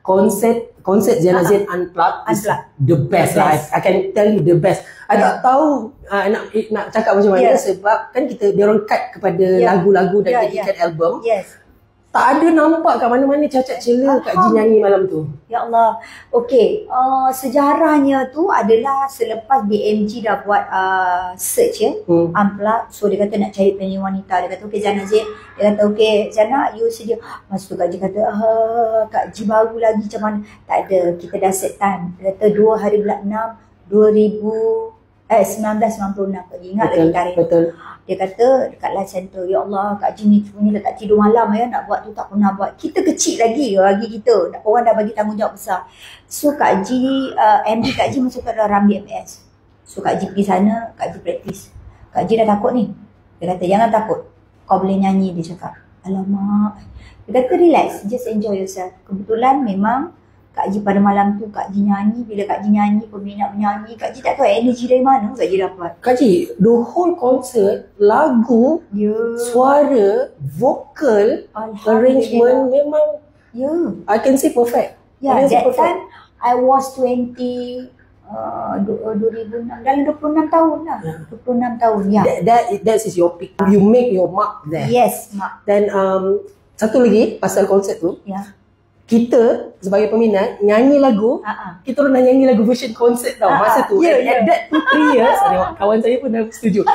konsert Ziana Zain Unplugged is the best lah. I can tell you the best. I tak tahu nak cakap macam mana sebab kan dia orang cut kepada lagu-lagu dan jadikan album. Tak ada nampak kat mana-mana cacat celah Kak Ji nyanyi malam tu. Ya Allah. Okey, sejarahnya tu adalah selepas BMG dah buat search Unplugged. So dia kata nak cari penyanyi wanita. Dia kata okey Ziana Zain. Dia kata okey Ziana you sedia. Masa tu Kak Ji kata Kak Ji baru lagi macam mana. Tak ada, kita dah set time. Dia kata 2 hari bulan 6 1996. Kak Ji ingat lagi tarikh. Betul. Dia kata dekat Live Center, ya Allah Kak Ji ni sebenarnya tak tidur malam ya, nak buat tu tak pernah buat. Kita kecil lagi kita, orang dah bagi tanggungjawab besar. So Kak Ji, MD Kak Ji masa tu adalah Ramli MS. So Kak Ji pergi sana, Kak Ji praktis. Kak Ji dah takut ni. Dia kata jangan takut, kau boleh nyanyi. Dia cakap, alamak. Dia kata relax, just enjoy yourself. Kebetulan memang Kak Ji pada malam tu Kak Ji nyanyi. Bila Kak Ji nyanyi, peminat menyanyi, Kak Ji tak tahu energi dari mana Kak Ji dapat. Kak Ji, the whole concert, lagu, suara, vokal, arrangement memang I can say perfect. That time I was 20 2006, dalam 26 tahun lah. 26 tahun, that is your peak. You make your mark there. Yes, mark. Dan satu lagi pasal konsert tu, kita sebagai peminat nyanyi lagu, kita orang nak nyanyi lagu version konsert tau masa tu. At that 2-3 years, kawan saya pun dah setuju.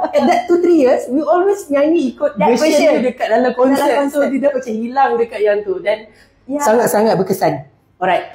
At that 2-3 years, we always nyanyi ikut version tu dekat dalam konsert. So dia dah macam hilang dekat yang tu dan sangat-sangat berkesan. Alright.